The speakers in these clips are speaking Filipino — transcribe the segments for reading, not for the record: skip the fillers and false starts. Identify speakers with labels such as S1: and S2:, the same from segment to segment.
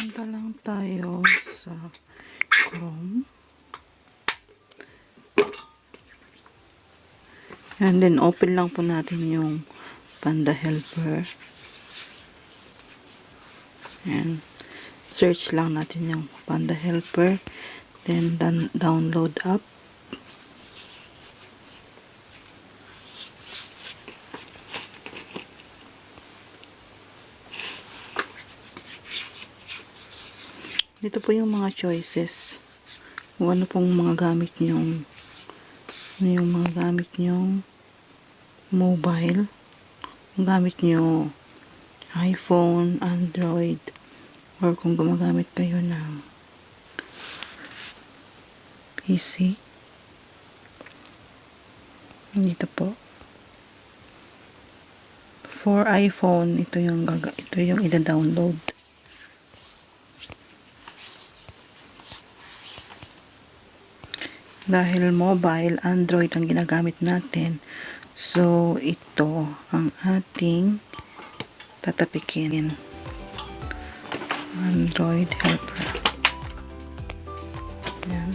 S1: Punta lang tayo sa Chrome. And then, open lang po natin yung Panda Helper. And search lang natin yung Panda Helper. Then, download app. Dito po yung mga choices. Kung ano pong mga gamit nyong mobile. Kung gamit nyo iPhone, Android, or kung gumagamit kayo ng PC. Dito po. For iPhone, ito yung ida-download. Dahil mobile, Android ang ginagamit natin. So, ito ang ating tatapikin. Android helper. Yan.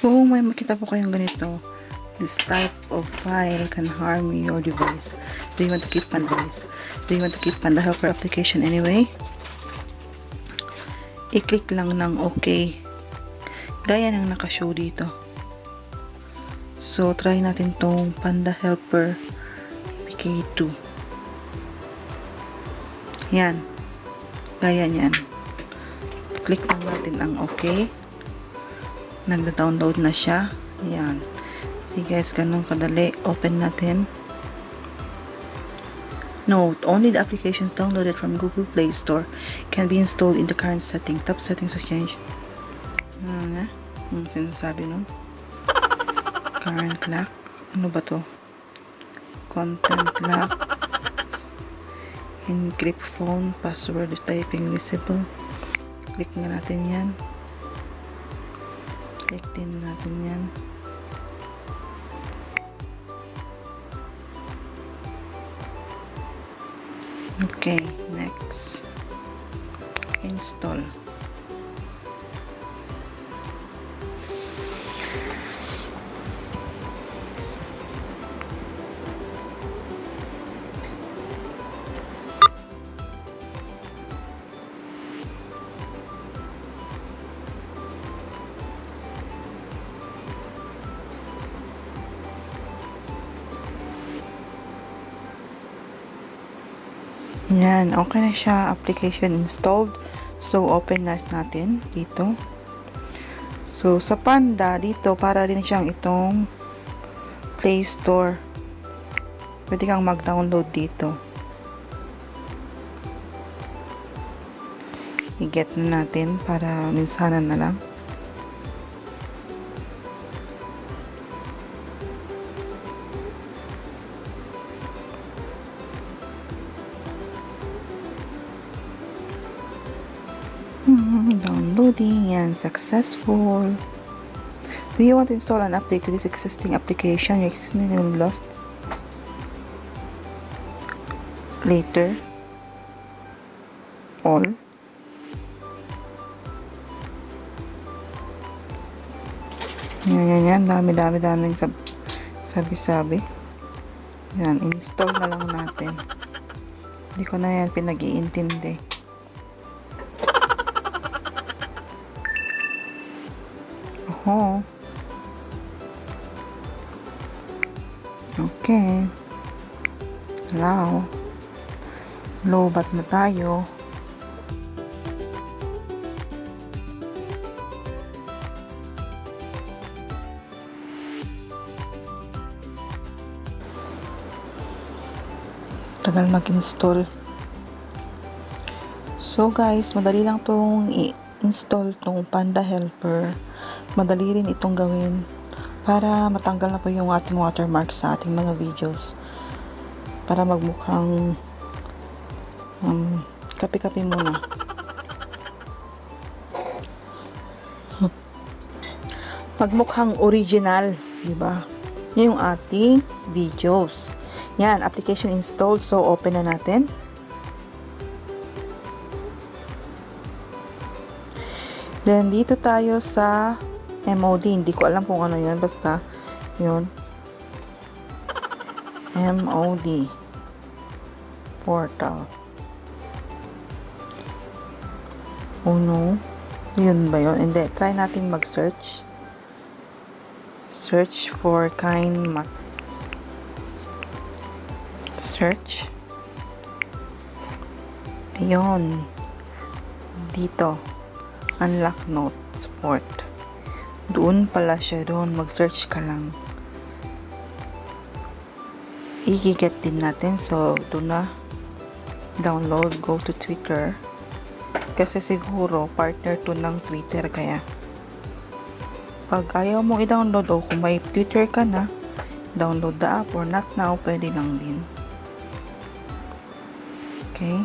S1: Kung may makita po kayong ganito, this type of file can harm your device. Do you want to keep Panda Helper application anyway? I-click lang ng OK. Gaya ng nakashow dito. So, try natin tong Panda Helper PK2. Yan. Gaya niyan. Click lang natin ang OK. Nagda-download na siya. Yan. See guys, ganun kadali. Open natin. Note, only the applications downloaded from Google Play Store can be installed in the current setting. Top settings will change. Ano sinasabi nun? Current lock. Ano ba to? Content lock. Encrypt phone. Password typing visible. Click na natin yan. Click din natin yan. Okay, next. Install. Yan, okay na siya. Application installed. So, open na natin dito. So, sa Panda, dito, para din siyang itong Play Store. Pwede kang mag-download dito. I-get na natin para minsanan na lang. Downloading and successful. Do you want to install an update to this existing application? Your existing will be lost later. All. Yan. Daming sabi-sabi. Yan, install na lang natin. Hindi ko na yan pinag-iintindi. Oh. Okay. Allow. Lobat na tayo. Tagal mag-install. So guys, madali lang tong i-install tong Panda Helper. Madali rin itong gawin para matanggal na po yung ating watermark sa ating mga videos. Para magmukhang kape-kape muna. Magmukhang original, di ba? yung ating videos. Yan, application installed. So, open na natin. Then, dito tayo sa MOD. Hindi ko alam kung ano yun. Basta, yun. MOD. Portal. Oh no. Yun ba yun? Hindi. Try natin mag-search. Search for Kinemaster. Search. Ayun. Dito. Unlock note. Support. Doon pala siya. Doon. Mag-search ka lang. I-get din natin. So, doon na. Download. Go to Twitter. Kasi siguro, partner to ng Twitter. Kaya, pag ayaw mong i-download o kung may Twitter ka na, download the app or not now, pwede lang din. Okay?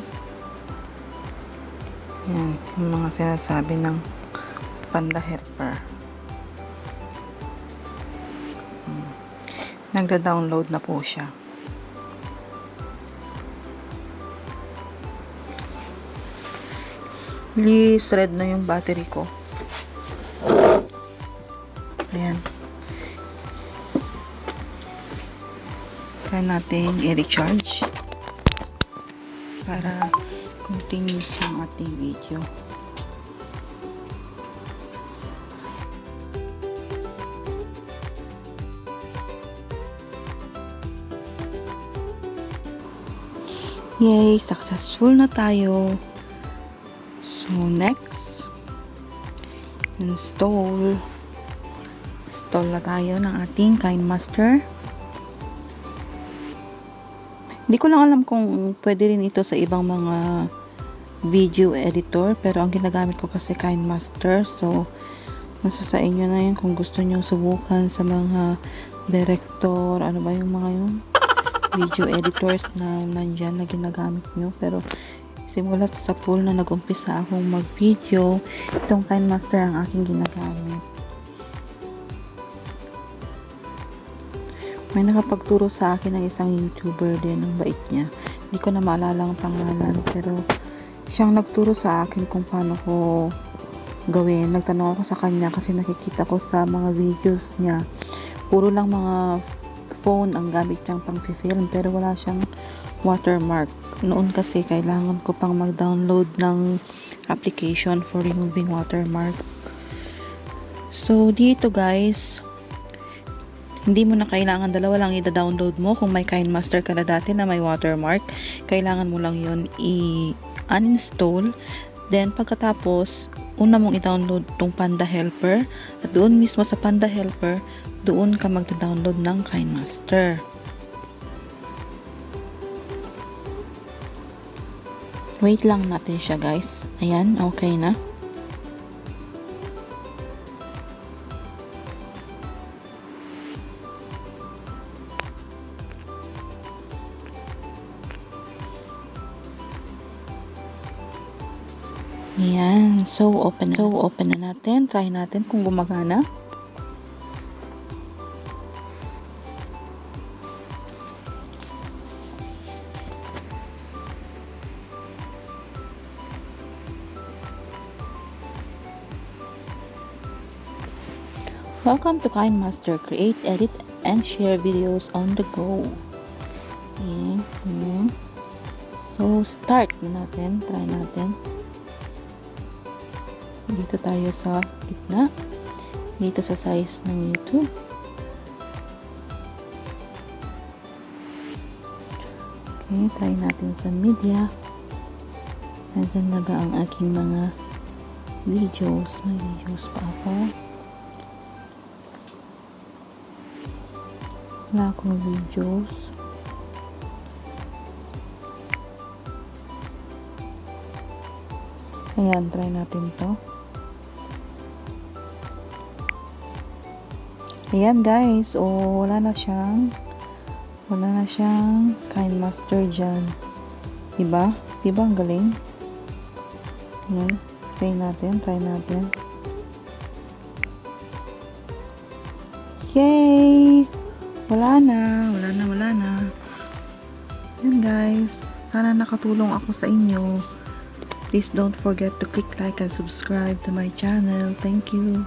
S1: Yan. Yung mga sinasabi ng Panda Helper. Nagda-download na po siya. Please, red na yung battery ko. Ayan. Try natin i-recharge para continuous yung ating video. Yay! Successful na tayo. So, next, install na tayo ng ating Kinemaster. Hindi ko lang alam kung pwede rin ito sa ibang mga video editor, pero ang ginagamit ko kasi Kinemaster. So, nasa sa inyo na yun kung gusto nyo subukan sa mga director, ano ba yung mga yung video editors na nandyan na ginagamit nyo. Pero simulat sa pool na nag-umpisa akong mag-video, itong Kinemaster ang aking ginagamit. May nakapagturo sa akin ng isang YouTuber din, ang bait niya. Hindi ko na maalala ang pangalan, pero siyang nagturo sa akin kung paano ko gawin. Nagtanong ako sa kanya kasi nakikita ko sa mga videos niya, puro lang mga phone ang gamit niyang pang-film, pero wala siyang watermark. Noon kasi kailangan ko pang mag-download ng application for removing watermark. So dito guys, hindi mo na kailangan, dalawa lang i-download mo. Kung may Kinemaster ka na dati na may watermark, kailangan mo lang yun i-uninstall. Then pagkatapos, una mong i-download tong Panda Helper, at doon mismo sa Panda Helper, doon ka mag-download ng Kinemaster. Wait lang natin siya guys. Ayan, okay na. Ayan, so open na natin. Try natin kung gumagana. Welcome to Kinemaster. Create, edit, and share videos on the go. Ayan. So, start na natin. Try natin. Dito tayo sa gitna. Dito sa size ng YouTube. Okay, try natin sa media. Nasaan na ba ang aking mga videos? May videos pa ako. Wala akong videos. Ayan, try natin to. Ayan guys, wala na siyang Kinemaster dyan. Diba? Diba ang galing? Ayan, try natin. Yay! Wala na. Yan guys. Sana nakatulong ako sa inyo. Please don't forget to click like and subscribe to my channel. Thank you.